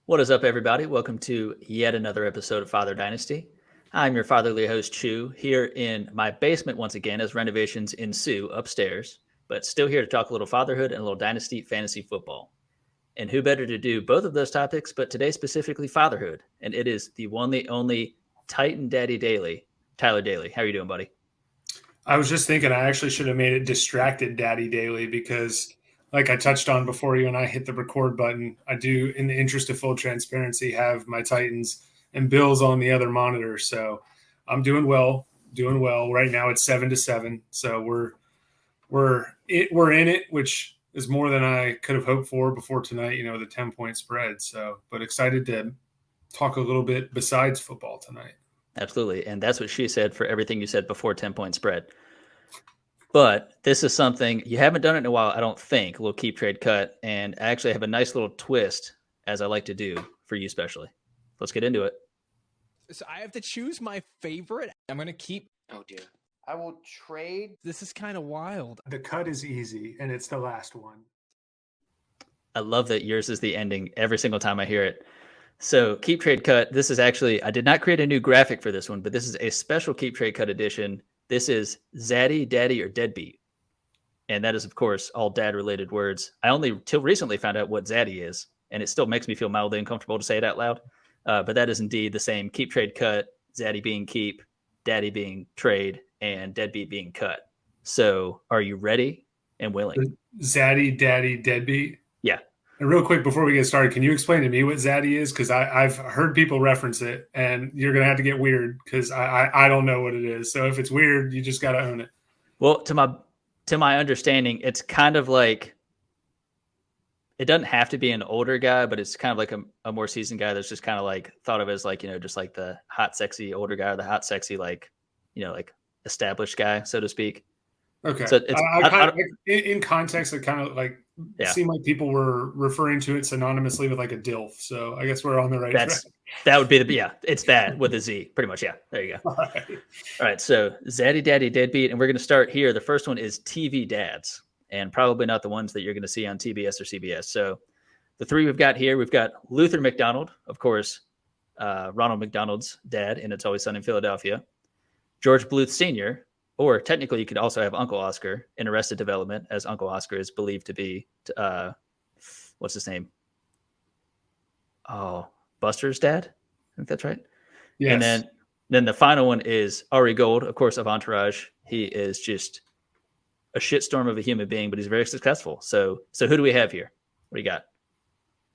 What is up, everybody? Welcome to yet another episode of Father Dynasty. I'm your fatherly host, Chu, here in my basement once again as renovations ensue upstairs, but still here to talk a little fatherhood and a little Dynasty fantasy football. And who better to do both of those topics, but today specifically fatherhood. And it is the one, the only Titan Daddy Daily, Tyler Daly. How are you doing, buddy? I was just thinking I actually should have made it Distracted Daddy Daily because, like I touched on before you and I hit the record button, I do, in the interest of full transparency, have my Titans and Bills on the other monitor. So I'm doing well. Right now it's 7-7. So we're in it, which is more than I could have hoped for before tonight, the 10-point spread. So, but excited to talk a little bit besides football tonight. Absolutely. And that's what she said for everything you said before 10-point spread. But this is something you haven't done it in a while, I don't think, a little keep trade cut. And I actually have a nice little twist, as I like to do for you especially. Let's get into it. So I have to choose my favorite. I'm going to keep. Oh, dear. I will trade. This is kind of wild. The cut is easy, and it's the last one. I love that yours is the ending every single time I hear it. So keep trade cut. This is actually, I did not create a new graphic for this one, but this is a special keep trade cut edition. This is Zaddy, Daddy, or Deadbeat. And that is, of course, all dad-related words. I only till recently found out what Zaddy is, and it still makes me feel mildly uncomfortable to say it out loud. But that is indeed the same. Keep, trade, cut, Zaddy being keep, Daddy being trade, and Deadbeat being cut. So are you ready and willing? Zaddy, Daddy, Deadbeat? Yeah. And real quick, before we get started, can you explain to me what Zaddy is? Because I've heard people reference it, and you're going to have to get weird because I don't know what it is. So if it's weird, you just got to own it. Well, to my understanding, it's kind of like, it doesn't have to be an older guy, but it's kind of like a more seasoned guy that's just kind of like thought of as like, just like the hot, sexy older guy, or the hot, sexy, like, like established guy, so to speak. Okay. So it's, in context, it kind of like seemed like people were referring to it synonymously with like a DILF. So I guess we're on the right track. That would be it's that with a Z, pretty much. Yeah, there you go. All right. So Zaddy, Daddy, Deadbeat, and we're going to start here. The first one is TV dads, and probably not the ones that you're going to see on TBS or CBS. So the three we've got here, we've got Luther McDonald, of course, Ronald McDonald's dad in It's Always Sunny in Philadelphia, George Bluth Sr., or technically, you could also have Uncle Oscar in Arrested Development, as Uncle Oscar is believed to be, what's his name? Oh, Buster's dad? I think that's right. Yes. And then the final one is Ari Gold, of course, of Entourage. He is just a shitstorm of a human being, but he's very successful. So who do we have here? What do you got?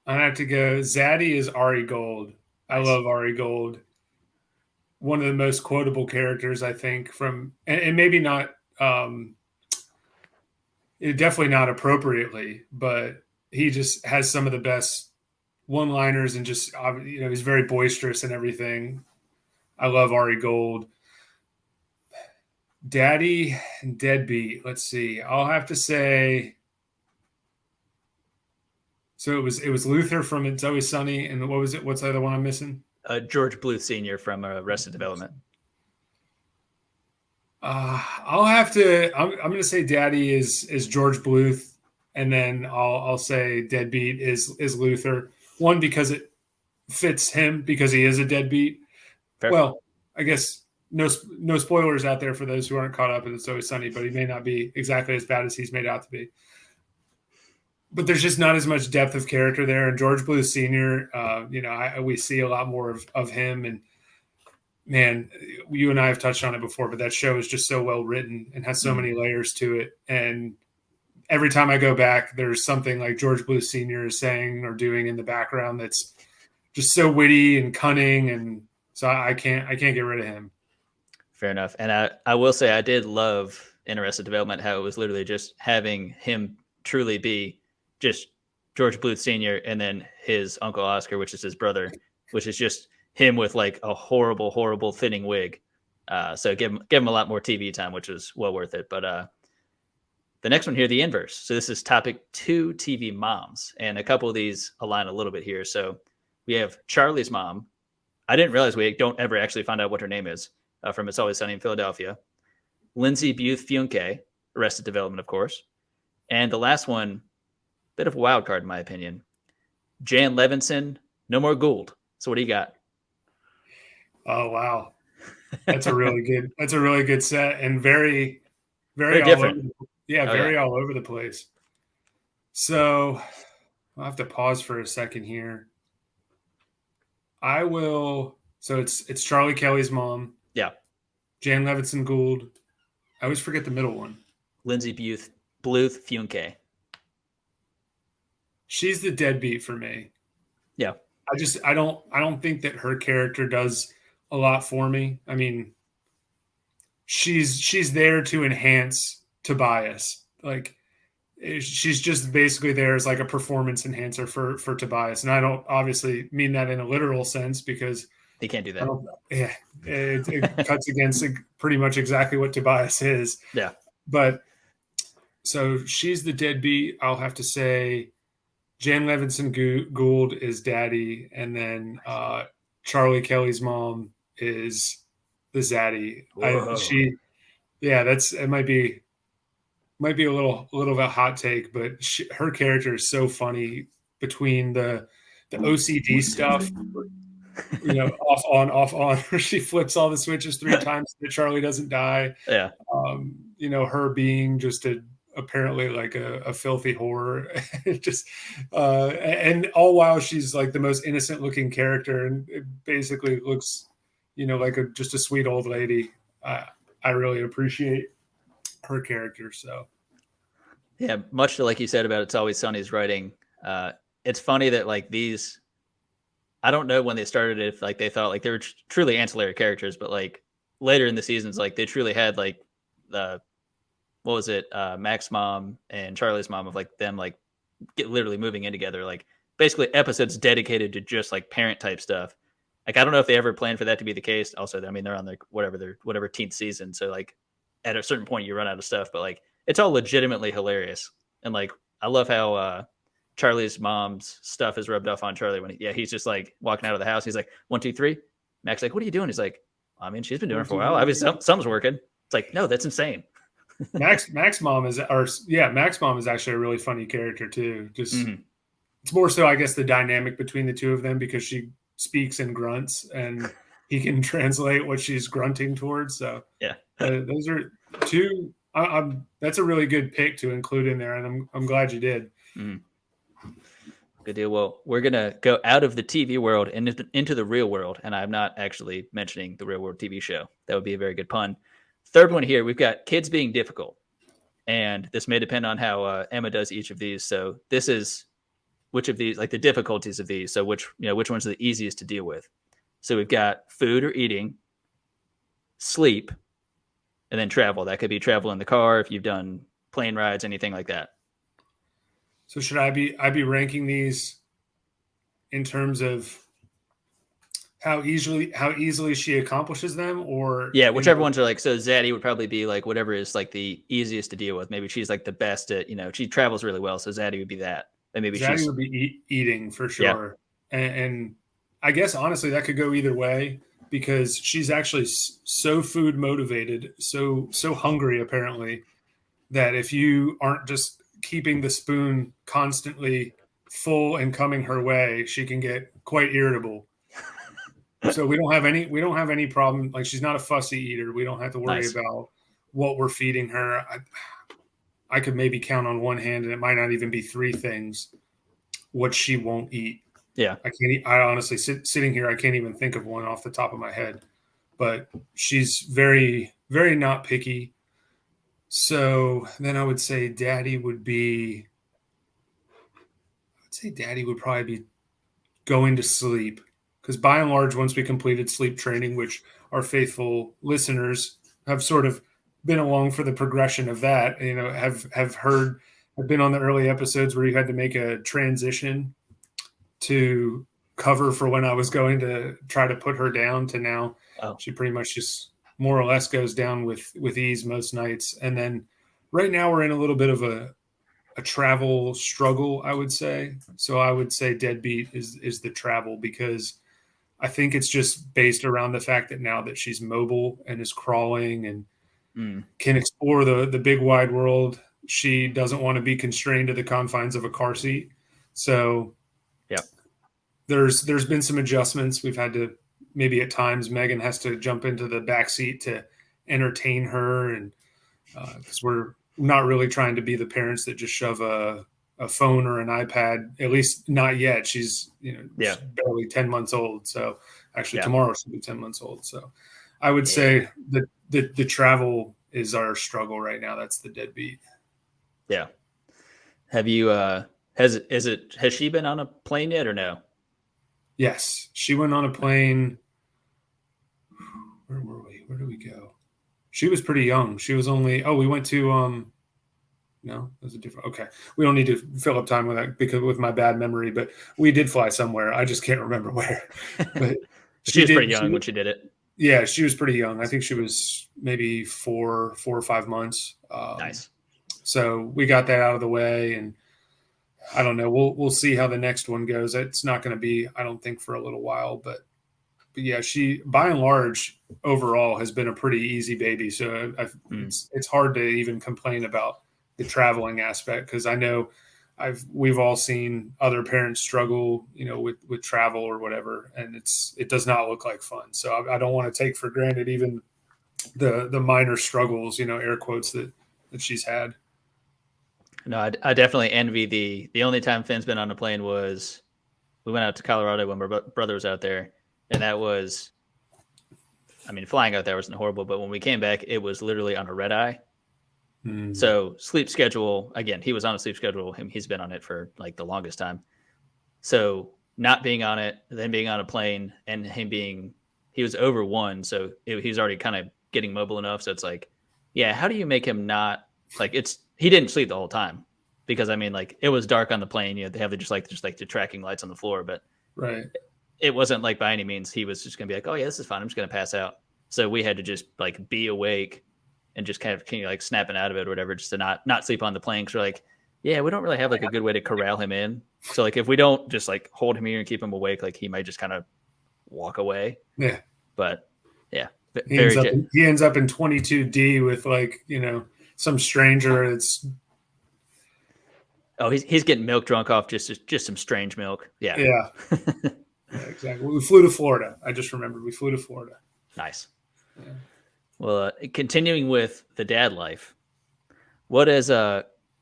I have to go. Zaddy is Ari Gold. I love Ari Gold. One of the most quotable characters, I think, and maybe not, definitely not appropriately, but he just has some of the best one-liners and just, he's very boisterous and everything. I love Ari Gold. Daddy and Deadbeat. Let's see. I'll have to say. So it was Luther from It's Always Sunny, and what was it? What's the other one I'm missing? George Bluth Sr. from Arrested Development. I'll have to. I'm going to say Daddy is George Bluth, and then I'll say Deadbeat is Luther. One, because it fits him because he is a deadbeat. Fair. Well, I guess no spoilers out there for those who aren't caught up in It's Always Sunny, but he may not be exactly as bad as he's made out to be. But there's just not as much depth of character there. And George Bluth Sr., we see a lot more of him. And, man, you and I have touched on it before, but that show is just so well written and has so many layers to it. And every time I go back, there's something like George Bluth Sr. is saying or doing in the background that's just so witty and cunning. And so I can't get rid of him. Fair enough. And I will say I did love in Arrested Development how it was literally just having him truly be just George Bluth Sr. and then his Uncle Oscar, which is his brother, which is just him with like a horrible, horrible thinning wig. So give him a lot more TV time, which was well worth it. But the next one here, the inverse. So this is topic 2 TV moms. And a couple of these align a little bit here. So we have Charlie's mom, I didn't realize we don't ever actually find out what her name is from It's Always Sunny in Philadelphia. Lindsay Buth Funke, Arrested Development, of course. And the last one, bit of a wild card in my opinion. Jan Levinson, No More Gould. So what do you got? Oh wow, that's a really good set, and very Very all different. over. Yeah, very all over the place. So I'll have to pause for a second here. I will. So it's Charlie Kelly's mom. Yeah. Jan Levinson Gould. I always forget the middle one. Lindsay Bluth Funke. She's the deadbeat for me. Yeah. I don't think that her character does a lot for me. I mean, she's there to enhance Tobias. Like, she's just basically there as like a performance enhancer for Tobias. And I don't obviously mean that in a literal sense, because they can't do that. It cuts against pretty much exactly what Tobias is. Yeah. But so she's the deadbeat. I'll have to say Jan Levinson Gould is daddy. And then Charlie Kelly's mom is the zaddy. It might be a little of a hot take, but her character is so funny between the OCD stuff, off on, where she flips all the switches 3 times that Charlie doesn't die. Yeah. Her being just apparently like a filthy whore, and all while she's like the most innocent looking character, and it basically looks, like just a sweet old lady. I really appreciate her character. So yeah, much to like you said about It's Always Sunny's writing, it's funny that like these, I don't know when they started, if like they thought like they were truly ancillary characters, but like later in the seasons, like they truly had like Mac's mom and Charlie's mom, of like them like literally moving in together, like basically episodes dedicated to just like parent type stuff. Like, I don't know if they ever planned for that to be the case. Also, I mean, they're on like whatever 10th season. So like at a certain point you run out of stuff, but like it's all legitimately hilarious. And like, I love how Charlie's mom's stuff is rubbed off on Charlie when he's just like walking out of the house. He's like, 1, 2, 3. Mac's like, what are you doing? He's like, I mean, she's been doing it for a while. Obviously something's working. It's like, no, that's insane. Mac's mom is actually a really funny character too. Just It's more so, I guess, the dynamic between the two of them, because she speaks and grunts and he can translate what she's grunting towards. So yeah, those are two. That's a really good pick to include in there, and I'm glad you did. Good deal. Well, we're gonna go out of the TV world and into the real world, and I'm not actually mentioning the Real World TV show. That would be a very good pun. Third one here, we've got kids being difficult, and this may depend on how Emma does each of these. So this is which of these, like the difficulties of these. So which ones are the easiest to deal with. So we've got food or eating, sleep, and then travel. That could be travel in the car if you've done plane rides, anything like that. So should I be ranking these in terms of how easily she accomplishes them, or whichever ones are like, so Zaddy would probably be like whatever is like the easiest to deal with. Maybe she's like the best at, she travels really well, so Zaddy would be that. And maybe Zaddy would be eating for sure. Yeah. And I guess honestly that could go either way, because she's actually so food motivated, so hungry apparently, that if you aren't just keeping the spoon constantly full and coming her way, she can get quite irritable. So we don't have any problem. Like, she's not a fussy eater. We don't have to worry about what we're feeding her. I could maybe count on one hand, and it might not even be 3 things, what she won't eat. Yeah. I honestly sitting here, I can't even think of one off the top of my head, but she's very, very not picky. So then I would say Daddy would probably be going to sleep, because by and large, once we completed sleep training, which our faithful listeners have sort of been along for the progression of that, have been on the early episodes where you had to make a transition to cover for when I was going to try to put her down, to now she pretty much just more or less goes down with ease most nights. And then right now we're in a little bit of a travel struggle, I would say. So I would say deadbeat is the travel, because I think it's just based around the fact that now that she's mobile and is crawling and can explore the big wide world, she doesn't want to be constrained to the confines of a car seat. So there's been some adjustments. We've had to, maybe at times Megan has to jump into the back seat to entertain her, and because we're not really trying to be the parents that just shove a phone or an iPad, at least not yet. She's, she's barely 10 months old. So actually tomorrow she'll be 10 months old. So I would say that the travel is our struggle right now. That's the deadbeat. Yeah. Have you, has she been on a plane yet or no? Yes. She went on a plane. Where were we? Where did we go? She was pretty young. She was only, we went to, no, it was a different. Okay, we don't need to fill up time with that because with my bad memory, but we did fly somewhere. I just can't remember where. But she was pretty young when she did it. Yeah, she was pretty young. I think she was maybe 4 or 5 months. Nice. So we got that out of the way, and I don't know. We'll see how the next one goes. It's not going to be, I don't think, for a little while, but yeah, she by and large overall has been a pretty easy baby. So it's hard to even complain about the traveling aspect, because I know we've all seen other parents struggle, with travel or whatever, and it does not look like fun. So I don't want to take for granted even the minor struggles, air quotes that she's had. No, I definitely envy the only time Finn's been on a plane was we went out to Colorado when my brother was out there, and that was, I mean, flying out there wasn't horrible, but when we came back, it was literally on a red eye. So sleep schedule, again, he was on a sleep schedule. He's been on it for like the longest time. So not being on it, then being on a plane, and he was over 1. So he's already kind of getting mobile enough. So it's like, yeah, how do you make him not like he didn't sleep the whole time, because I mean, like, it was dark on the plane. They have just like the tracking lights on the floor, but it wasn't like by any means he was just going to be like, oh yeah, this is fine, I'm just going to pass out. So we had to just like be awake and just kind of like snapping out of it or whatever, just to not sleep on the plane. Cause we're like, yeah, we don't really have like a good way to corral him in. So like, if we don't just like hold him here and keep him awake, like he might just kind of walk away. Yeah. But yeah, he ends up in 22D with like, some stranger. It's he's getting milk drunk off just some strange milk. Yeah. Yeah. Yeah, exactly. We flew to Florida. I just remembered we flew to Florida. Nice. Yeah. Well, continuing with the dad life, what has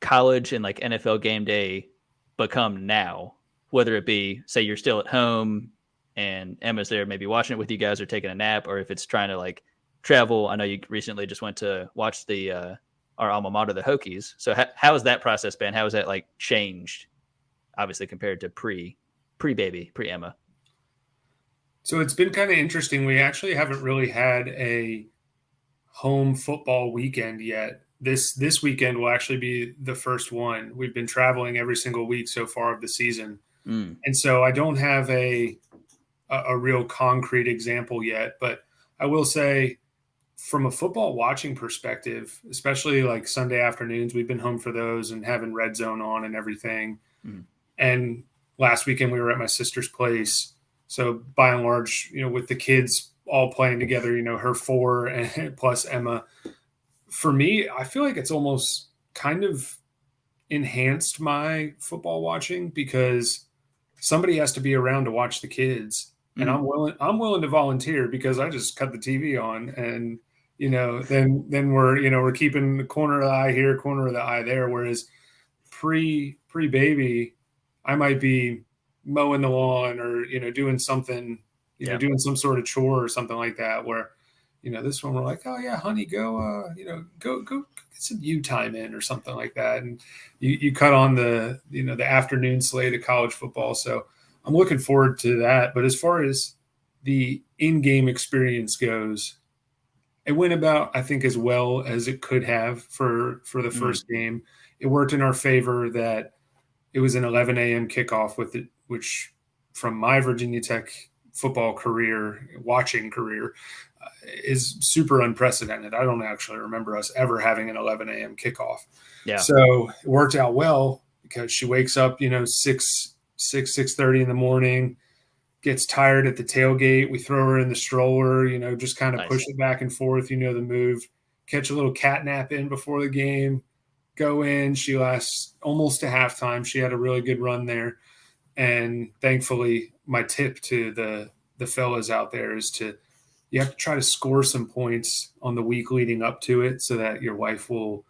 college and like NFL game day become now? Whether it be, say, you're still at home and Emma's there maybe watching it with you guys or taking a nap, or if it's trying to like travel. I know you recently just went to watch our alma mater, the Hokies. So how has that process been? How has that like changed, obviously, compared to pre-baby, pre-Emma? So it's been kind of interesting. We actually haven't really had a home football weekend yet. This weekend will actually be the first one. We've been traveling every single week so far of the season. And so I don't have a real concrete example yet, but I will say from a football watching perspective, especially like Sunday afternoons, we've been home for those and having Red Zone on and everything. And last weekend we were at my sister's place. So by and large, with the kids all playing together, her 4 and plus Emma, for me, I feel like it's almost kind of enhanced my football watching, because somebody has to be around to watch the kids. And I'm willing to volunteer, because I just cut the TV on and, then we're keeping the corner of the eye here, corner of the eye there. Whereas pre-baby, I might be mowing the lawn or, doing something, doing some sort of chore or something like that, where, this one we're like, oh yeah, honey, go get some U time in or something like that. And you cut on the afternoon slate of college football. So I'm looking forward to that. But as far as the in-game experience goes, it went about, I think, as well as it could have for the first game. It worked in our favor that it was an 11 a.m. kickoff which from my Virginia Tech football watching career, is super unprecedented. I don't actually remember us ever having an 11 a.m. kickoff. Yeah. So it worked out well, because she wakes up, 6:30 in the morning, gets tired at the tailgate. We throw her in the stroller, just kind of Nice. push it back and forth, the move, catch a little cat nap in before the game, go in. She lasts almost to halftime. She had a really good run there. And thankfully, my tip to the fellas out there is you have to try to score some points on the week leading up to it so that your wife will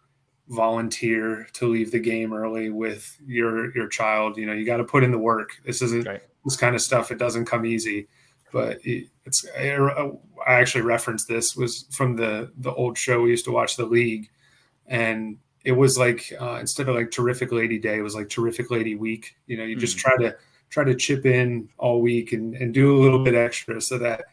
volunteer to leave the game early with your child. You got to put in the work. This isn't Right. this kind of stuff. It doesn't come easy, but I actually referenced this was from the old show we used to watch, The League. And it was like, instead of like Terrific Lady Day, it was like Terrific Lady Week. You just try to chip in all week and do a little bit extra so that,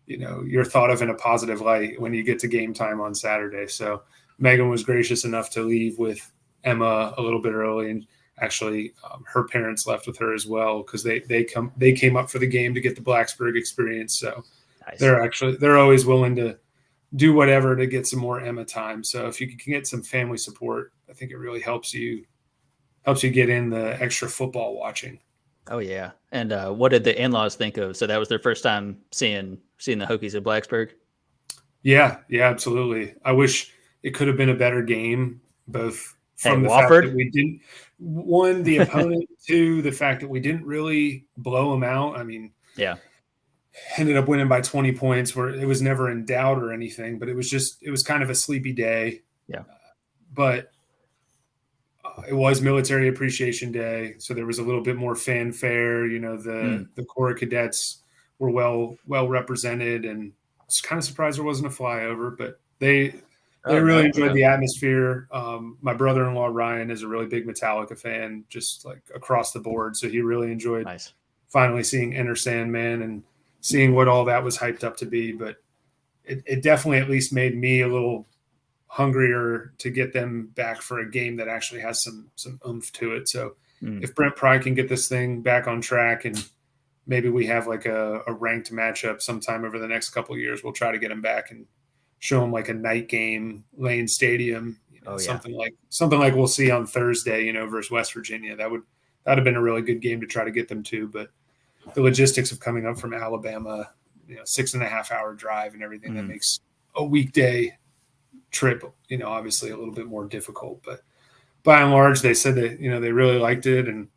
you're thought of in a positive light when you get to game time on Saturday. So Megan was gracious enough to leave with Emma a little bit early, and actually her parents left with her as well because they came up for the game to get the Blacksburg experience. So Nice. they're always willing to do whatever to get some more Emma time. So if you can get some family support, I think it really helps you get in the extra football watching. Oh yeah. And what did the in-laws think of? So that was their first time seeing the Hokies at Blacksburg. Yeah, absolutely. I wish it could have been a better game, both from the Wofford? fact that we didn't one the opponent, two the fact that we didn't really blow them out. I mean, Yeah. ended up winning by 20 points where it was never in doubt or anything, but it was kind of a sleepy day. Yeah. But it was Military Appreciation Day, so there was a little bit more fanfare. The Corps cadets were well represented, and I was kind of surprised there wasn't a flyover, but they really enjoyed the atmosphere. My brother-in-law Ryan is a really big Metallica fan, just like across the board, so he really enjoyed finally seeing Enter Sandman and seeing what all that was hyped up to be. But it definitely at least made me a little hungrier to get them back for a game that actually has some oomph to it. So if Brent Pry can get this thing back on track, and maybe we have like a ranked matchup sometime over the next couple of years, we'll try to get him back and show him like a night game, Lane Stadium, something like we'll see on Thursday, versus West Virginia. That'd have been a really good game to try to get them to. But the logistics of coming up from Alabama, 6.5 hour drive and everything, that makes a weekday trip, obviously a little bit more difficult. But by and large, they said that, they really liked it. And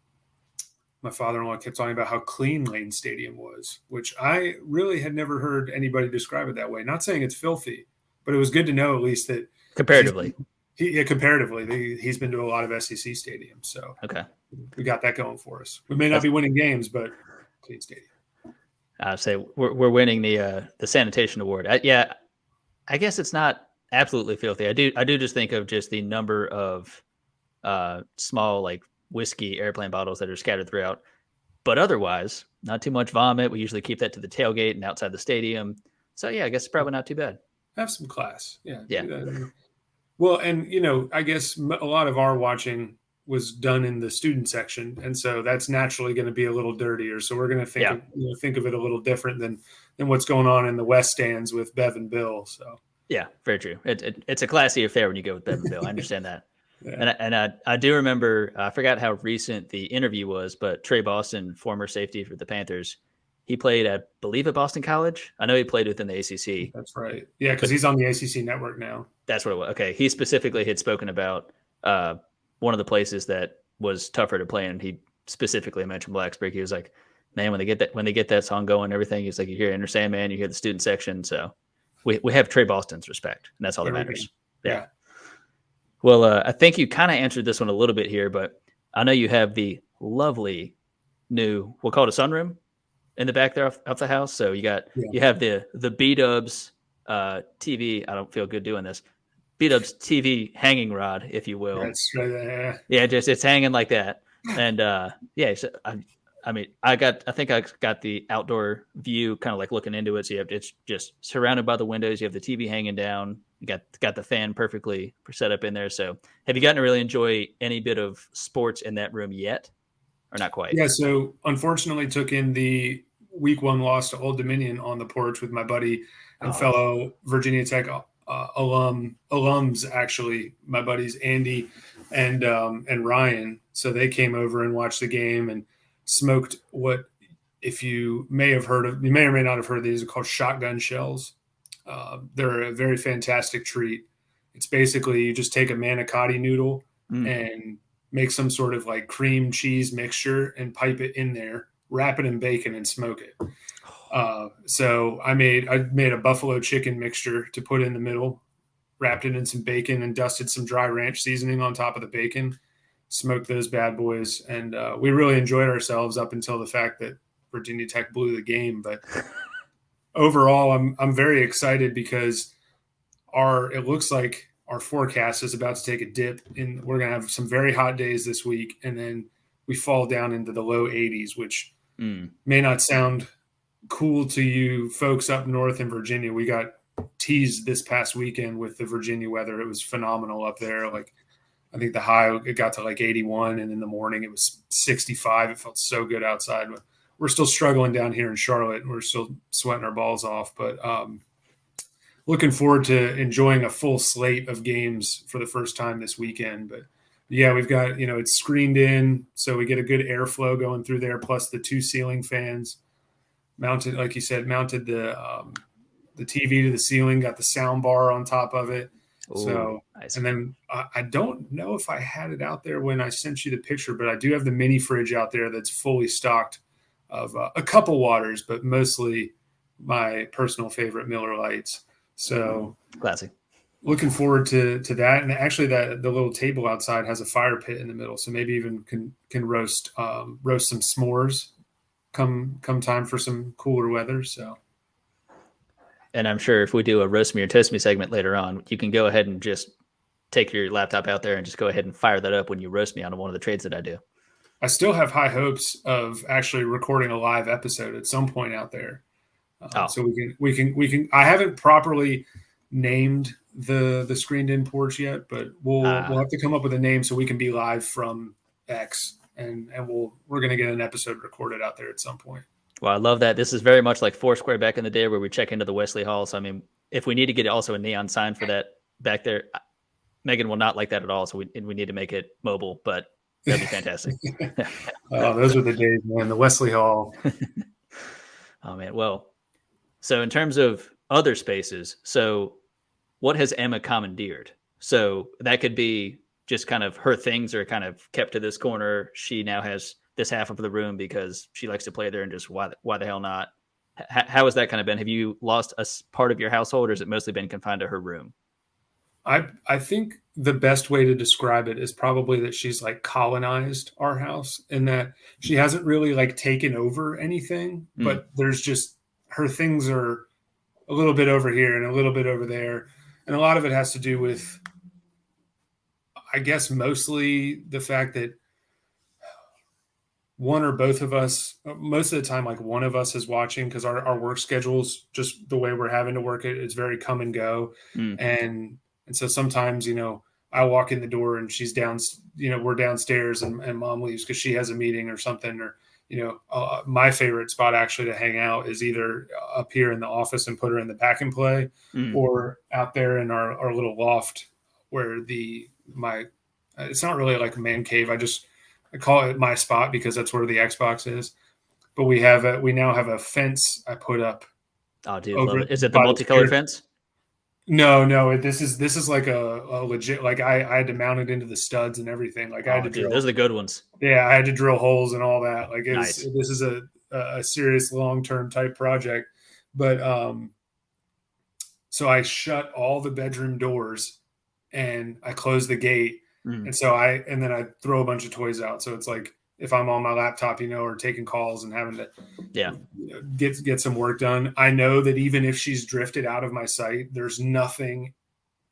my father-in-law kept talking about how clean Lane Stadium was, which I really had never heard anybody describe it that way. Not saying it's filthy, but it was good to know at least that Comparatively. Comparatively, he's been to a lot of SEC stadiums. So Okay. We got that going for us. We may not be winning games, but clean stadium. I'd say we're winning the sanitation award. I guess it's not absolutely filthy. I do just think of just the number of small like whiskey airplane bottles that are scattered throughout, but otherwise not too much vomit. We usually keep that to the tailgate and outside the stadium. So yeah, I guess it's probably not too bad. Have some class. Yeah. Yeah. Well, and I guess a lot of our watching was done in the student section, and so that's naturally going to be a little dirtier. So we're going to think of it a little different than what's going on in the West stands with Bev and Bill. So yeah, very true. It's a classy affair when you go with Bev and Bill. I understand that. Yeah. And I do remember, I forgot how recent the interview was, but Trey Boston, former safety for the Panthers, he played at Boston College. I know he played within the ACC. That's right. Yeah, because he's on the ACC network now. That's what it was. Okay, he specifically had spoken about one of the places that was tougher to play, and he specifically mentioned Blacksburg. He was like, "Man, when they get that song going, and everything, he's like, you hear Enter Sandman, you hear the student section, so we have Trey Boston's respect, and that's all that matters." Yeah. Well, I think you kind of answered this one a little bit here, but I know you have the lovely new, we'll call it a sunroom in the back there of the house. So you have the B-Dubs TV. I don't feel good doing this. B-Dubs TV hanging rod, if you will. That's right. Yeah, just it's hanging like that. And so I think I got the outdoor view, kind of like looking into it. So it's just surrounded by the windows. You have the TV hanging down. You got the fan perfectly set up in there. So have you gotten to really enjoy any bit of sports in that room yet, or not quite? Yeah. So unfortunately, took in the week 1 loss to Old Dominion on the porch with my buddy and fellow Virginia Tech alums. Actually, my buddies Andy and Ryan. So they came over and watched the game and smoked what if you may or may not have heard of these, are called shotgun shells. They're a very fantastic treat. It's basically you just take a manicotti noodle and make some sort of like cream cheese mixture and pipe it in there, wrap it in bacon and smoke it. So I made a buffalo chicken mixture to put in the middle, wrapped it in some bacon and dusted some dry ranch seasoning on top of the bacon, smoked those bad boys. And we really enjoyed ourselves up until the fact that Virginia Tech blew the game. But overall, I'm very excited because it looks like our forecast is about to take a dip, and we're going to have some very hot days this week, and then we fall down into the low 80s, which may not sound cool to you folks up north in Virginia. We got teased this past weekend with the Virginia weather. It was phenomenal up there. Like, I think the high, it got to like 81, and in the morning it was 65. It felt so good outside. But we're still struggling down here in Charlotte, and we're still sweating our balls off. But looking forward to enjoying a full slate of games for the first time this weekend. But yeah, we've got, it's screened in, so we get a good airflow going through there, plus the 2 ceiling fans mounted, like you said, mounted the TV to the ceiling, got the sound bar on top of it. Ooh, so nice. And then I don't know if I had it out there when I sent you the picture, but I do have the mini fridge out there that's fully stocked of a couple waters, but mostly my personal favorite Miller Lights. So classic. Looking forward to that. And actually the little table outside has a fire pit in the middle. So maybe even can roast some s'mores come time for some cooler weather. So. And I'm sure if we do a roast me or toast me segment later on, you can go ahead and just take your laptop out there and just go ahead and fire that up when you roast me on one of the trades that I do. I still have high hopes of actually recording a live episode at some point out there. So we can. I haven't properly named the screened in porch yet, but we'll have to come up with a name so we can be live from X, and we're going to get an episode recorded out there at some point. Well, I love that. This is very much like Foursquare back in the day where we check into the Wesley Hall. So, I mean, if we need to get also a neon sign for that back there, Megan will not like that at all. So we need to make it mobile, but that'd be fantastic. Oh, those were the days, man. The Wesley Hall. Oh, man. Well, so in terms of other spaces, so what has Emma commandeered? So that could be just kind of her things are kind of kept to this corner. She now has this half of the room because she likes to play there, and just why the hell not? How has that kind of been? Have you lost a part of your household, or has it mostly been confined to her room? I think the best way to describe it is probably that she's like colonized our house, and that she hasn't really like taken over anything, but there's just her things are a little bit over here and a little bit over there. And a lot of it has to do with, I guess, mostly the fact that one or both of us, most of the time, like one of us is watching, because our work schedules, just the way we're having to work it, is very come and go. And so sometimes, I walk in the door and she's down, we're downstairs and mom leaves because she has a meeting or something, or, my favorite spot actually to hang out is either up here in the office and put her in the pack and play, or out there in our little loft where it's not really like a man cave. I call it my spot because that's where the Xbox is. But we now have a fence I put up. Oh, dude, love it. Is it the multicolored fence? No. This is like a legit. Like I had to mount it into the studs and everything. Like I had to drill. Those are the good ones. Yeah, I had to drill holes and all that. Like nice. This is a serious long-term type project. But so I shut all the bedroom doors and I closed the gate. And so then I throw a bunch of toys out. So it's like if I'm on my laptop, or taking calls and having to get some work done, I know that even if she's drifted out of my sight, there's nothing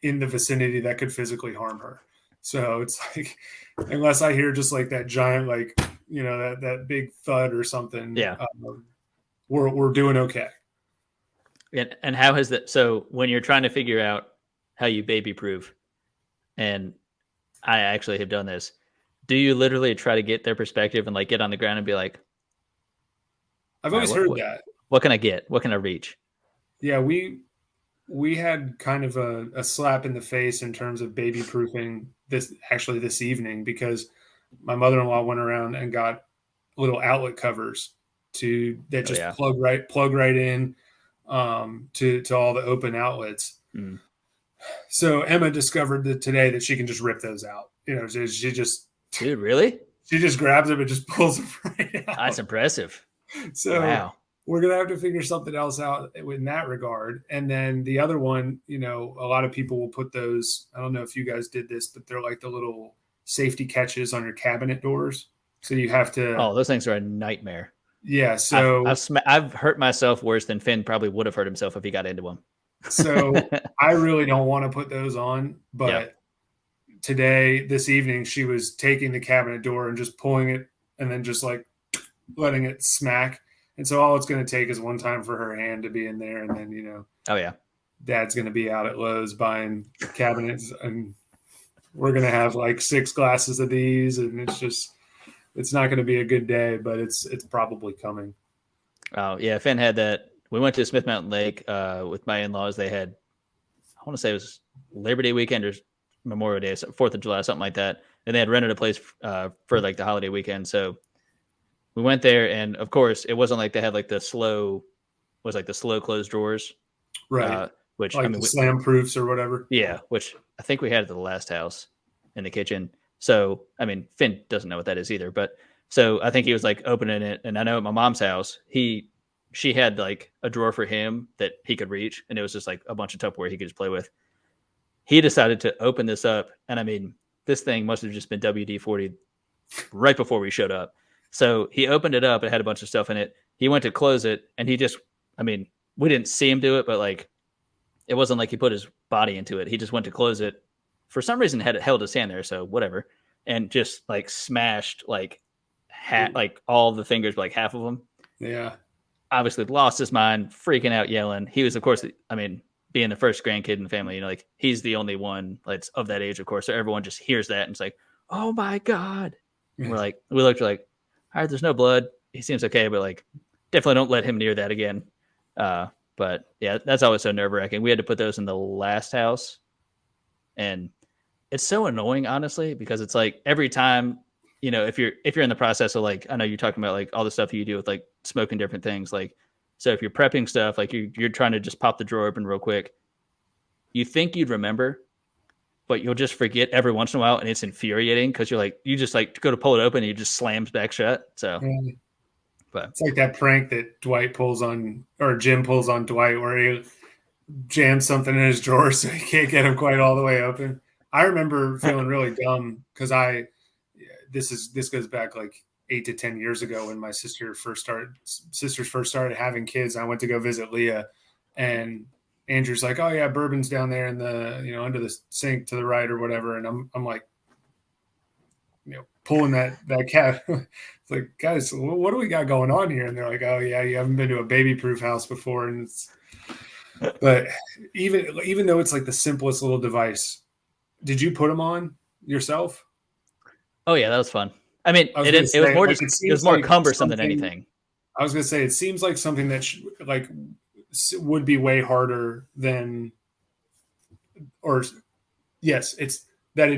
in the vicinity that could physically harm her. So it's like, unless I hear just like that giant, like, that big thud or something, we're doing okay. And how has that? So when you're trying to figure out how you baby proof, and I actually have done this, do you literally try to get their perspective and like get on the ground and be like, I've always heard that. What can I get? What can I reach? Yeah, we had kind of a slap in the face in terms of baby proofing this evening, because my mother-in-law went around and got little outlet covers that just plug right in to all the open outlets. Mm. So Emma discovered today that she can just rip those out. She just Dude, really? She just grabs them and just pulls them right out. That's impressive. So wow. We're gonna have to figure something else out in that regard. And then the other one, a lot of people will put those. I don't know if you guys did this, but they're like the little safety catches on your cabinet doors. So you have to. Oh, those things are a nightmare. Yeah. So I've hurt myself worse than Finn probably would have hurt himself if he got into them. So I really don't want to put those on, but this evening, she was taking the cabinet door and just pulling it and then just like letting it smack. And so all it's going to take is one time for her hand to be in there. And then, oh yeah, Dad's going to be out at Lowe's buying cabinets and we're going to have like 6 glasses of these. And it's not going to be a good day, but it's probably coming. Oh yeah. Finn had that. We went to Smith Mountain Lake with my in-laws. They had, I want to say it was Labor Day weekend or Memorial Day, 4th of July, something like that. And they had rented a place for like the holiday weekend. So we went there, and of course, it wasn't like they had like the slow closed drawers, right? Which like slam proofs or whatever. Yeah, which I think we had at the last house in the kitchen. So I mean, Finn doesn't know what that is either. But so I think he was like opening it, and I know at my mom's house, she had like a drawer for him that he could reach, and it was just like a bunch of Tupperware he could just play with. He decided to open this up, and I mean, this thing must have just been WD-40 right before we showed up. So he opened it up. It had a bunch of stuff in it. He went to close it, and he just, I mean, we didn't see him do it, but like, it wasn't like he put his body into it. He just went to close it. For some reason, held his hand there, so whatever, and just like smashed like like all the fingers, like half of them. Yeah. Obviously lost his mind, freaking out, yelling. He was, of course, I mean, being the first grandkid in the family, like he's the only one that's of that age, of course. So everyone just hears that and it's like, oh my God. And we looked like, all right, there's no blood. He seems okay, but like definitely don't let him near that again. But yeah, that's always so nerve wracking. We had to put those in the last house. And it's so annoying, honestly, because it's like every time, if you're in the process of like, I know you're talking about like all the stuff you do with like smoking different things, like, so if you're prepping stuff, like you're trying to just pop the drawer open real quick, you think you'd remember, but you'll just forget every once in a while, and it's infuriating because you just like go to pull it open and it just slams back shut. So, but it's like that prank that Jim pulls on Dwight, where he jams something in his drawer so he can't get him quite all the way open. I remember feeling really dumb because this goes back like 8 to 10 years ago when my sisters first started having kids. I went to go visit Leah, and Andrew's like, "Oh yeah, bourbon's down there in the under the sink to the right or whatever." And I'm like, pulling that cat. It's like, guys, what do we got going on here? And they're like, "Oh yeah, you haven't been to a baby-proof house before." And but even though it's like the simplest little device, did you put them on yourself? Oh yeah, that was fun. I mean, it was more just it was more cumbersome than anything. I was gonna say it seems like something that would be way harder than, it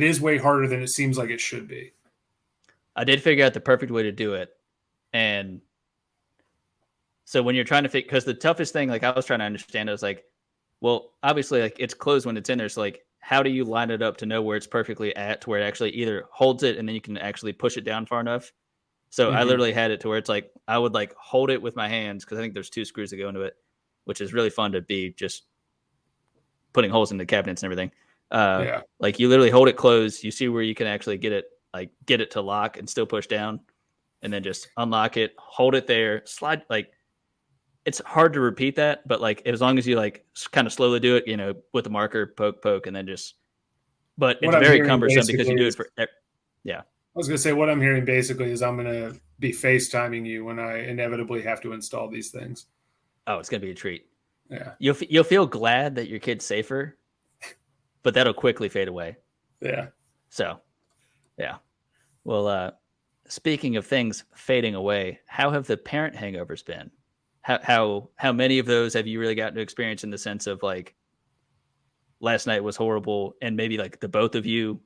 is way harder than it seems like it should be. I did figure out the perfect way to do it, and so when you're trying to because the toughest thing, like I was trying to understand, I was like, well, obviously, like it's closed when it's in there, so like, how do you line it up to know where it's perfectly at, to where it actually either holds it and then you can actually push it down far enough? So I literally had it to where it's like I would like hold it with my hands, because I think there's 2 screws that go into it, which is really fun to be just putting holes in the cabinets and everything. Like you literally hold it closed, you see where you can actually get it to lock and still push down, and then just unlock it, hold it there, slide. Like it's hard to repeat that, but like as long as you like kind of slowly do it, with the marker, poke, and then just. But it's very cumbersome because you do it for. Yeah. I was going to say, what I'm hearing basically is I'm going to be FaceTiming you when I inevitably have to install these things. Oh, it's going to be a treat. Yeah. You'll feel glad that your kid's safer, but that'll quickly fade away. Yeah. So, yeah. Well, speaking of things fading away, how have the parent hangovers been? How many of those have you really gotten to experience, in the sense of like last night was horrible and maybe like the both of you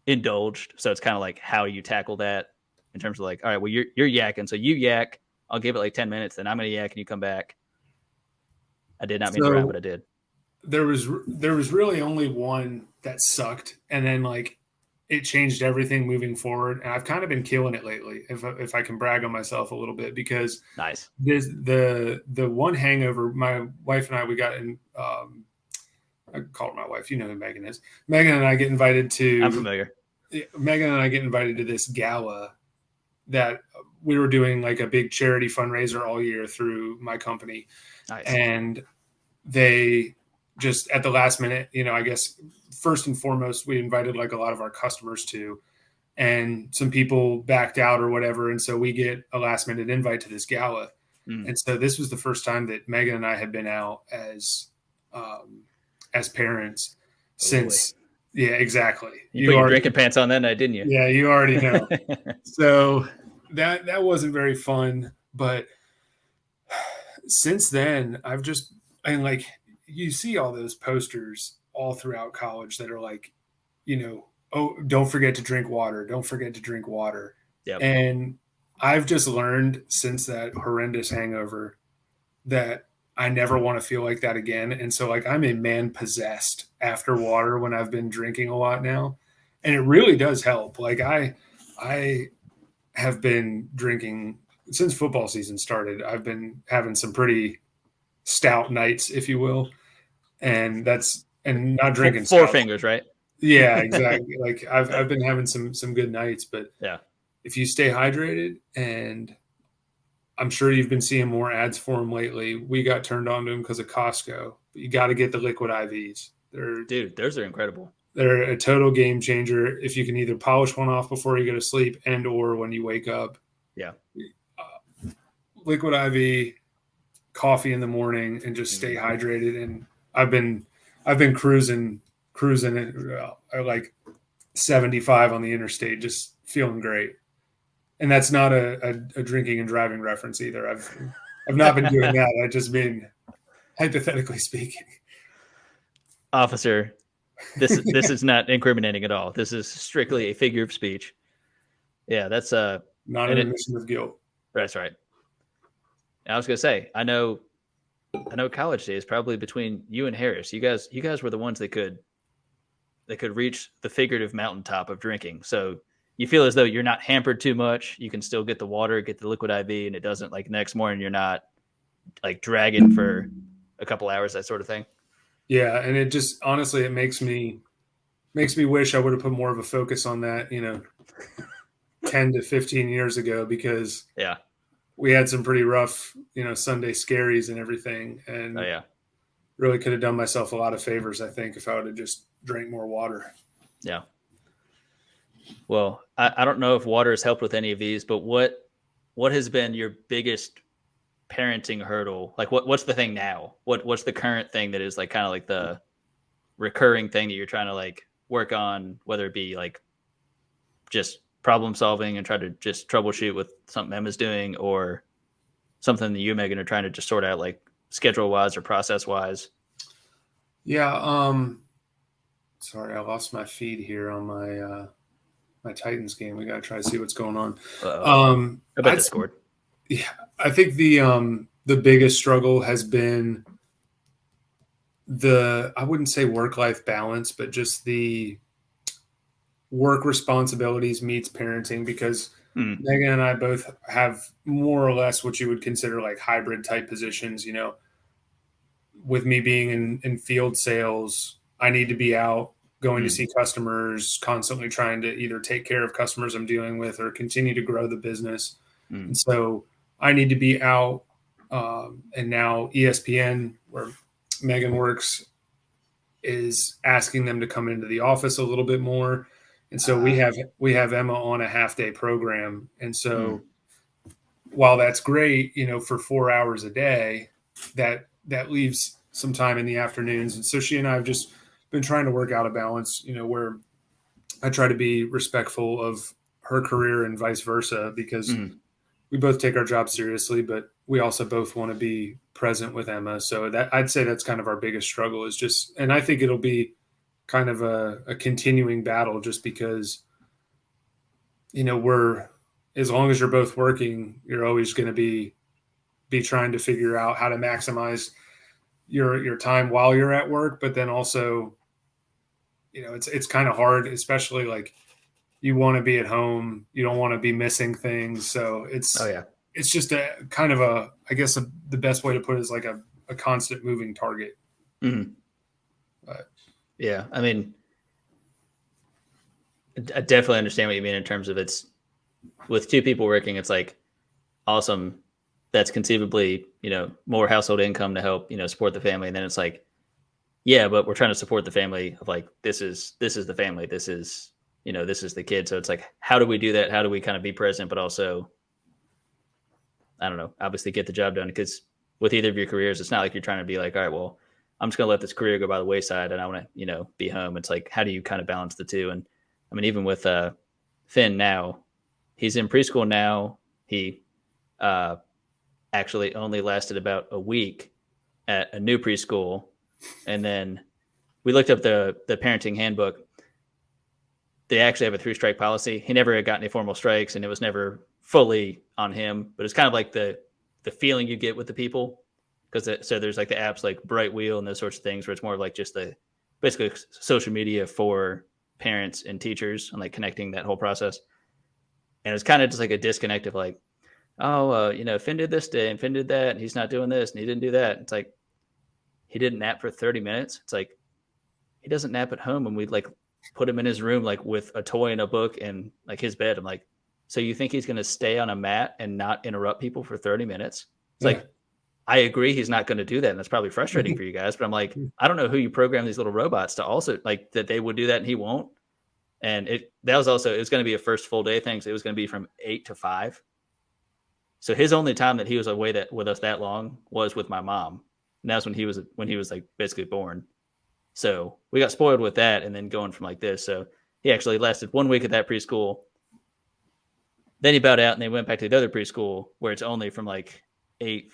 indulged? So it's kind of like how you tackle that in terms of like, all right, well, you're yakking, so you yak, I'll give it like 10 minutes, then I'm going to yak and you come back. I did not mean to rhyme, but I did. There was really only one that sucked, and then like it changed everything moving forward. And I've kind of been killing it lately, if I can brag on myself a little bit, because Nice. the one hangover, my wife and I, we got in. I call her my wife. You know who Megan is. Megan and I get invited to. I'm familiar. Megan and I get invited to this gala that we were doing, like a big charity fundraiser all year through my company. Nice. And they just at the last minute, I guess first and foremost, we invited like a lot of our customers to, and some people backed out or whatever. And so we get a last minute invite to this gala. And so this was the first time that Megan and I had been out as parents since. Yeah, exactly. You put your drinking pants on that night, didn't you? Yeah, you already know. So that wasn't very fun. But since then, like you see all those posters all throughout college that are like, oh, don't forget to drink water. Don't forget to drink water. Yep. And I've just learned since that horrendous hangover that I never want to feel like that again. And so like I'm a man possessed after water when I've been drinking a lot now. And it really does help. Like I have been drinking since football season started. I've been having some pretty stout nights, if you will. And not drinking four stout. fingers, right? Yeah, exactly. Like I've been having some good nights, but yeah, if you stay hydrated, and I'm sure you've been seeing more ads for them lately. We got turned on to them because of Costco. But you got to get the liquid IVs. Dude, those are incredible. They're a total game changer. If you can either polish one off before you go to sleep and or when you wake up. Yeah. Liquid IV, coffee in the morning, and just stay hydrated. And I've been cruising at like 75 on the interstate, just feeling great. And that's not a drinking and driving reference either. I've not been doing that. I just mean hypothetically speaking. Officer, this is not incriminating at all. This is strictly a figure of speech. Yeah, that's not an admission of guilt. That's right. I was gonna say, I know college days probably between you and Harris. You guys were the ones that could reach the figurative mountaintop of drinking. So you feel as though you're not hampered too much. You can still get the water, get the liquid IV, and it doesn't like next morning you're not like dragging for a couple hours, that sort of thing. Yeah, and it just honestly it makes me wish I would have put more of a focus on that, 10 to 15 years ago, because we had some pretty rough, Sunday scaries and everything, and really could have done myself a lot of favors, I think, if I would have just drank more water. Yeah. Well, I don't know if water has helped with any of these, but what has been your biggest parenting hurdle? Like what's the thing now? What's the current thing that is like kind of like the recurring thing that you're trying to like work on, whether it be like just problem solving and try to just troubleshoot with something Emma's doing, or something that you, Megan, are trying to just sort out like schedule wise or process wise? Yeah. Sorry, I lost my feed here on my Titans game. We got to try to see what's going on. I bet Discord. Yeah, I think the biggest struggle has been I wouldn't say work-life balance, but just the work responsibilities meets parenting, because Megan and I both have more or less what you would consider like hybrid type positions. With me being in field sales, I need to be out going to see customers, constantly trying to either take care of customers I'm dealing with or continue to grow the business. And so I need to be out. And now ESPN, where Megan works, is asking them to come into the office a little bit more. And so we have Emma on a half-day program. And so while that's great, for 4 hours a day, that leaves some time in the afternoons. And so she and I have just been trying to work out a balance, where I try to be respectful of her career and vice versa, because we both take our job seriously, but we also both want to be present with Emma. So that I'd say that's kind of our biggest struggle, is just, and I think it'll be kind of a continuing battle, just because, as long as you're both working, you're always going to be be trying to figure out how to maximize your time while you're at work, but then also, it's kind of hard, especially like you want to be at home, you don't want to be missing things. So it's just a kind of I guess the best way to put it is like a constant moving target. Mm-hmm. But yeah, I mean, I definitely understand what you mean in terms of it's with two people working, it's like awesome. That's conceivably, more household income to help, support the family. And then it's like, yeah, but we're trying to support the family of like, this is the family. This is, this is the kid. So it's like, how do we do that? How do we kind of be present, but also, I don't know, obviously get the job done? Because with either of your careers, it's not like you're trying to be like, all right, well, I'm just going to let this career go by the wayside and I want to, be home. It's like, how do you kind of balance the two? And I mean, even with Finn now, he's in preschool now. He actually only lasted about a week at a new preschool. And then we looked up the parenting handbook. They actually have a 3-strike policy. He never got any formal strikes and it was never fully on him, but it's kind of like the feeling you get with the people. So there's like the apps like Bright Wheel and those sorts of things where it's more like just basically social media for parents and teachers and like connecting that whole process. And it's kind of just like a disconnect of like, oh, Finn did this day and Finn did that and he's not doing this and he didn't do that. It's like, he didn't nap for 30 minutes. It's like, he doesn't nap at home and we like put him in his room, like with a toy and a book and like his bed. I'm like, so you think he's going to stay on a mat and not interrupt people for 30 minutes? It's like, I agree he's not going to do that. And that's probably frustrating for you guys, but I'm like, I don't know who you program these little robots to also like that they would do that and he won't. And it was going to be a first full day thing. So it was going to be from 8 to 5. So his only time that he was away with us that long was with my mom. And that's when he was like basically born. So we got spoiled with that and then going from like this. So he actually lasted 1 week at that preschool. Then he bowed out and they went back to the other preschool where it's only from like 8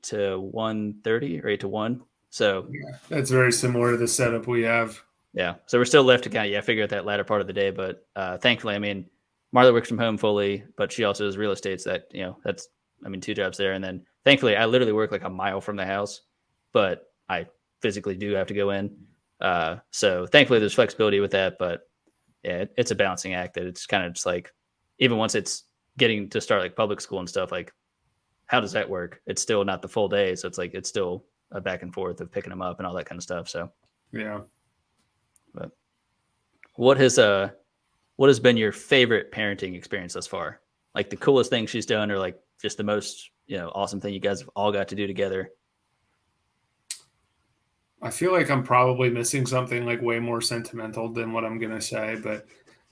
to 1:30 or 8 to 1. So yeah, that's very similar to the setup we have. Yeah. So we're still left to kind of, figure out that latter part of the day. But thankfully, I mean, Marla works from home fully, but she also does real estate. So that, that's, 2 jobs there. And then thankfully, I literally work like a mile from the house, but I physically do have to go in. So thankfully, there's flexibility with that. But yeah, it's a balancing act that it's kind of just like, even once it's getting to start like public school and stuff, like, how does that work? It's still not the full day. So it's like, it's still a back and forth of picking them up and all that kind of stuff. So, yeah. But what has been your favorite parenting experience thus far? Like the coolest thing she's done or like just the most, awesome thing you guys have all got to do together? I feel like I'm probably missing something like way more sentimental than what I'm going to say, but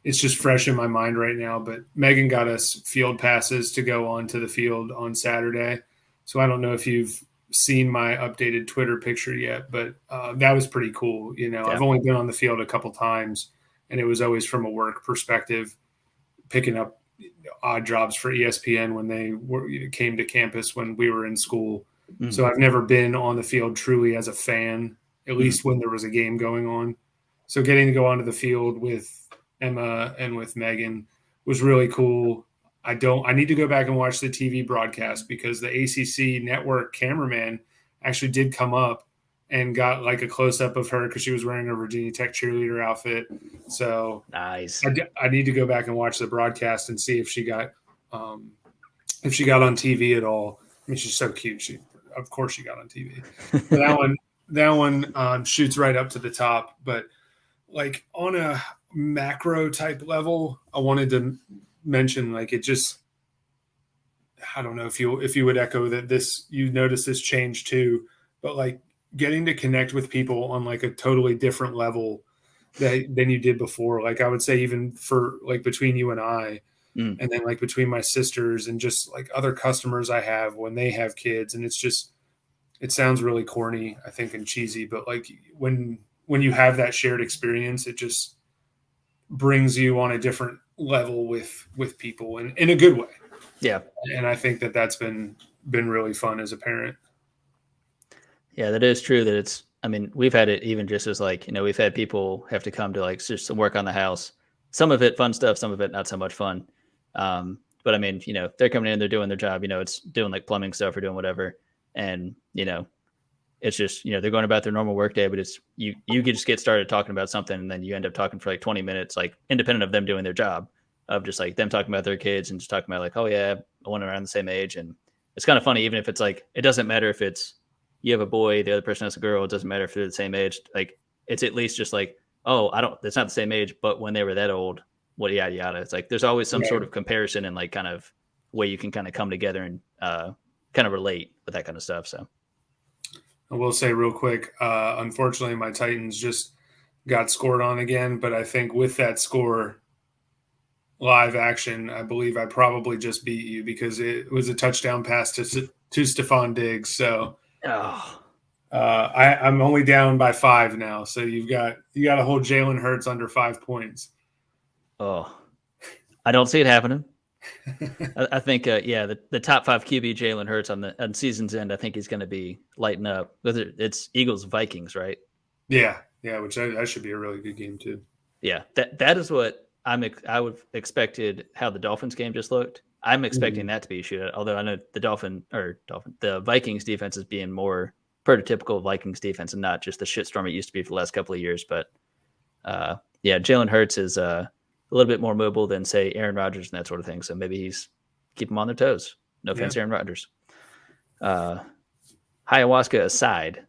it's just fresh in my mind right now. But Megan got us field passes to go on to the field on Saturday. So I don't know if you've seen my updated Twitter picture yet, but that was pretty cool. Yeah. I've only been on the field a couple times and it was always from a work perspective, picking up odd jobs for ESPN when they came to campus when we were in school. Mm-hmm. So I've never been on the field truly as a fan, at least when there was a game going on. So getting to go onto the field with Emma and with Megan was really cool. I need to go back and watch the TV broadcast because the ACC network cameraman actually did come up and got like a close up of her because she was wearing a Virginia Tech cheerleader outfit. So nice. I need to go back and watch the broadcast and see if she got on TV at all. I mean, she's so cute. Of course she got on TV. But that one shoots right up to the top. But like on a macro type level, I wanted to mention like it just, I don't know if you would echo that you notice this change too, but like getting to connect with people on like a totally different level than you did before. Like I would say even for like between you and I, and then like between my sisters and just like other customers I have when they have kids. And it sounds really corny, I think, and cheesy, but like when you have that shared experience, it just brings you on a different level with people and in a good way. Yeah. And I think that's been really fun as a parent. Yeah, that is true that we've had it even just as like, we've had people have to come to like just some work on the house, some of it fun stuff, some of it not so much fun. But I mean, they're coming in, they're doing their job, it's doing like plumbing stuff or doing whatever. And, it's just, they're going about their normal work day, but it's you could just get started talking about something and then you end up talking for like 20 minutes, like independent of them doing their job, of just like them talking about their kids and just talking about like, oh yeah, I want around the same age. And it's kind of funny, even if it's like, it doesn't matter if it's you have a boy, the other person has a girl, it doesn't matter if they're the same age. Like it's at least just like, oh, that's not the same age, but when they were that old, what yada yada. It's like there's always some sort of comparison and like kind of way you can kind of come together and kind of relate with that kind of stuff. So I will say real quick, unfortunately, my Titans just got scored on again. But I think with that score, live action, I believe I probably just beat you because it was a touchdown pass to Stephon Diggs. So I'm only down by 5 now. So you got to hold Jalen Hurts under 5 points. Oh, I don't see it happening. I think, the top 5 QB Jalen Hurts on season's end, I think he's going to be lighting up. Whether it's Eagles Vikings, right? Yeah, which that should be a really good game too. Yeah, that is what I would have expected. How the Dolphins game just looked. I'm expecting that to be a shootout. Although I know the Vikings defense is being more prototypical Vikings defense and not just the shitstorm it used to be for the last couple of years. But Jalen Hurts is a little bit more mobile than, say, Aaron Rodgers and that sort of thing. So maybe he's keep them on their toes. No offense, Aaron Rodgers. Ayahuasca aside,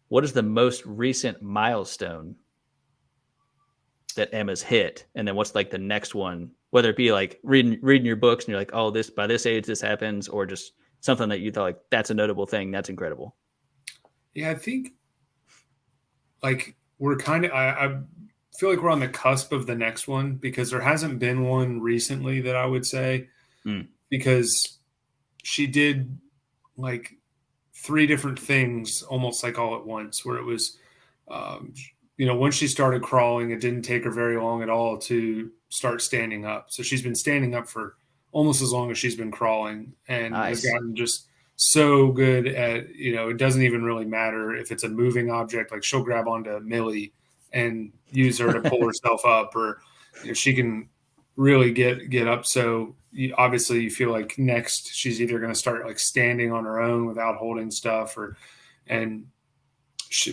what is the most recent milestone that Emma's hit? And then what's like the next one, whether it be like reading your books and you're like, oh, this by this age, this happens, or just something that you thought like, that's a notable thing. That's incredible. Yeah, I think like we're kind of, I feel like we're on the cusp of the next one because there hasn't been one recently that I would say because she did like 3 different things almost like all at once where it was, once she started crawling, it didn't take her very long at all to start standing up. So she's been standing up for almost as long as she's been crawling and has gotten just so good at, it doesn't even really matter if it's a moving object, like she'll grab onto Millie and use her to pull herself up, or she can really get up. So obviously you feel like next she's either going to start like standing on her own without holding stuff, and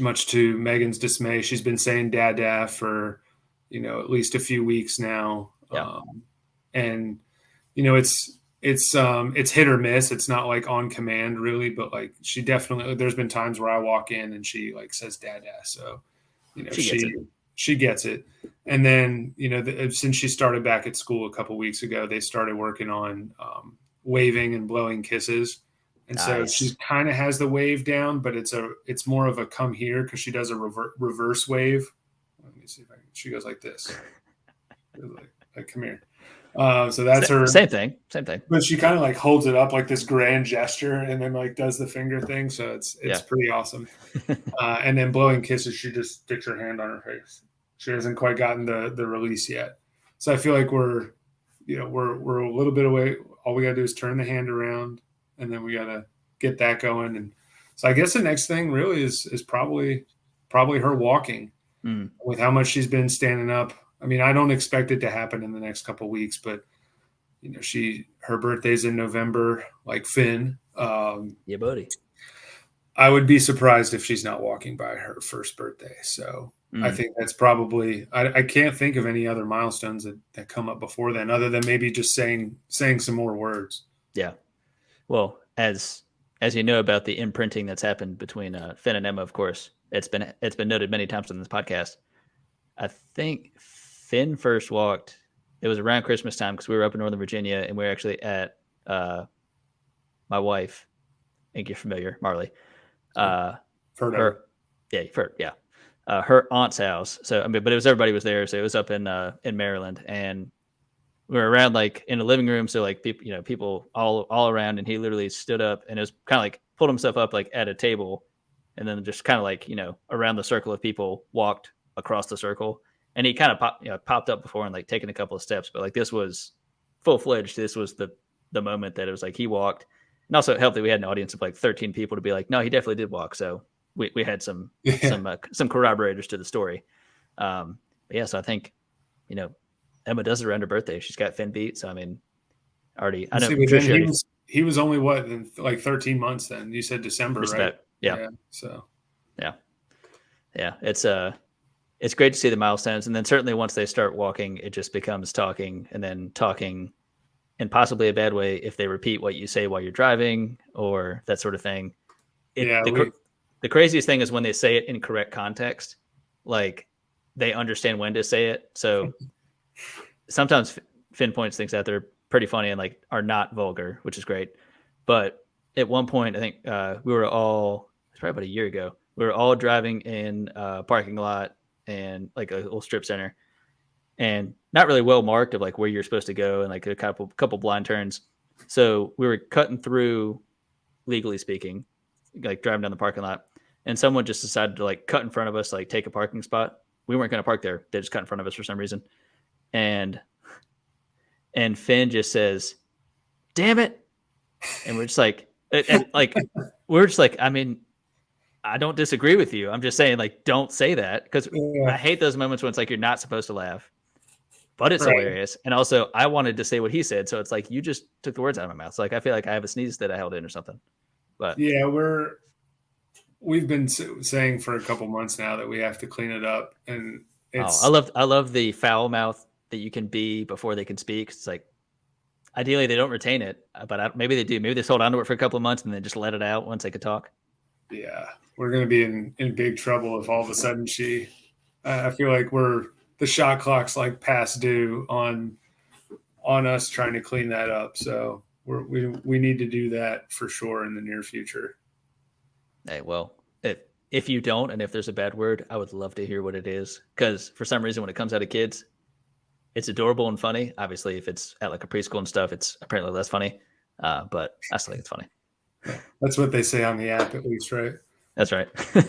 much to Megan's dismay, she's been saying "dada" for at least a few weeks now. Yeah. And it's hit or miss. It's not like on command really, but like she definitely. There's been times where I walk in and she like says "dada," so. She gets it. And then, since she started back at school a couple weeks ago, they started working on waving and blowing kisses. And so she kind of has the wave down, but it's more of a come here because she does a reverse wave. Let me see if she goes like this. Like come here. So that's her same thing. But she kind of like holds it up like this grand gesture and then like does the finger thing. So it's pretty awesome. And then blowing kisses, she just sticks her hand on her face. She hasn't quite gotten the release yet. So I feel like we're a little bit away. All we got to do is turn the hand around and then we got to get that going. And so I guess the next thing really is probably her walking with how much she's been standing up. I mean, I don't expect it to happen in the next couple of weeks, but her birthday's in November, like Finn. Yeah, buddy. I would be surprised if she's not walking by her first birthday. So I think that's probably. I can't think of any other milestones that come up before then, other than maybe just saying some more words. Yeah. Well, as you know about the imprinting that's happened between Finn and Emma, of course, it's been noted many times on this podcast. I think Finn first walked, it was around Christmas time because we were up in Northern Virginia and we were actually at my wife, I think you're familiar, Marley. Her aunt's house. So, but it was, everybody was there. So it was up in Maryland and we were around like in the living room. So like people all around, and he literally stood up and it was kind of like pulled himself up like at a table and then just kind of like, around the circle of people walked across the circle. And he kind of popped up before and like taken a couple of steps, but like this was full-fledged. This was the moment that it was like he walked. And also it helped that we had an audience of like 13 people to be like, no, he definitely did walk. So we had some corroborators to the story. So I think, Emma does it around her birthday. She's got Finn beat. So, I mean, already. I know. See, I'm but sure then she already he was only what, like 13 months then? You said December, right? respect. Yeah. So Yeah. It's great to see the milestones. And then certainly once they start walking, it just becomes talking and then talking in possibly a bad way if they repeat what you say while you're driving or that sort of thing. The craziest thing is when they say it in correct context, like they understand when to say it. So sometimes Finn points things out that are pretty funny and like are not vulgar, which is great. But at one point, I think we were all, it's probably about a year ago, we were all driving in a parking lot and like a little strip center and not really well marked of like where you're supposed to go and like a couple blind turns. So we were cutting through, legally speaking, like driving down the parking lot, and someone just decided to like cut in front of us, like take a parking spot. We weren't going to park there. They just cut in front of us for some reason. And Finn just says, "Damn it." And we're just like, I mean, I don't disagree with you. I'm just saying, like, don't say that because I hate those moments when it's like you're not supposed to laugh, but it's hilarious. And also, I wanted to say what he said, so it's like you just took the words out of my mouth. So, like, I feel like I have a sneeze that I held in or something. But yeah, we've been saying for a couple months now that we have to clean it up, and it's. I love the foul mouth that you can be before they can speak. It's like ideally they don't retain it, but maybe they do. Maybe they just hold on to it for a couple of months and then just let it out once they could talk. Yeah, we're going to be in big trouble if all of a sudden I feel like the shot clock's like past due on us trying to clean that up. So we need to do that for sure in the near future. Hey, well, if you don't, and if there's a bad word, I would love to hear what it is. Because for some reason, when it comes out of kids, it's adorable and funny. Obviously, if it's at like a preschool and stuff, it's apparently less funny. But I still think it's funny. That's what they say on the app, at least, right? That's right. All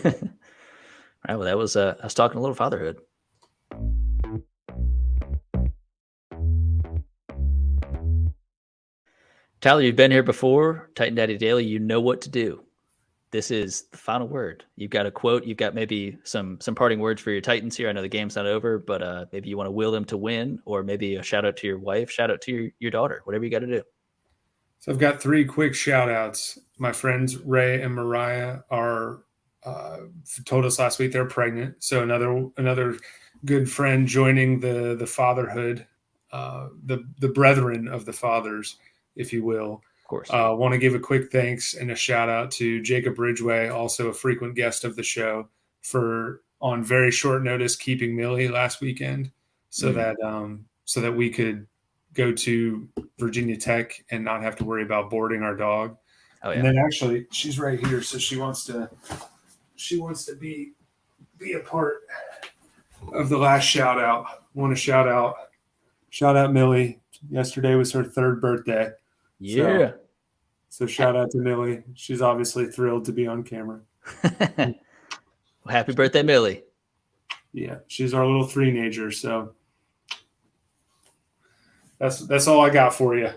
right. Well, that was us talking a little fatherhood. Tyler, you've been here before. Titan Daddy Daily, you know what to do. This is the final word. You've got a quote. You've got maybe some parting words for your Titans here. I know the game's not over, but maybe you want to will them to win, or maybe a shout out to your wife, shout out to your daughter, whatever you got to do. So I've got 3 quick shout outs. My friends Ray and Mariah told us last week they're pregnant. So another good friend joining the fatherhood, the brethren of the fathers, if you will. Of course. Want to give a quick thanks and a shout out to Jacob Ridgway, also a frequent guest of the show, for on very short notice keeping Millie last weekend so that we could go to Virginia Tech and not have to worry about boarding our dog. Oh, yeah. And then actually she's right here. So she wants to be a part of the last shout out. Want to shout out Millie. Yesterday was her 3rd birthday. Yeah. So shout out to Millie. She's obviously thrilled to be on camera. Well, happy birthday, Millie. Yeah. She's our little 3-nager. So that's all I got for you.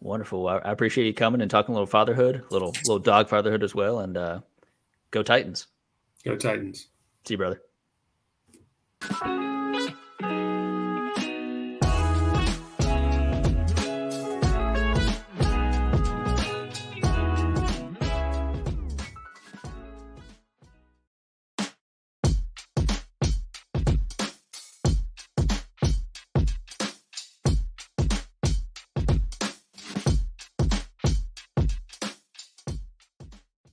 Wonderful. I appreciate you coming and talking a little fatherhood, little dog fatherhood as well. And go Titans. Go Titans. See you, brother.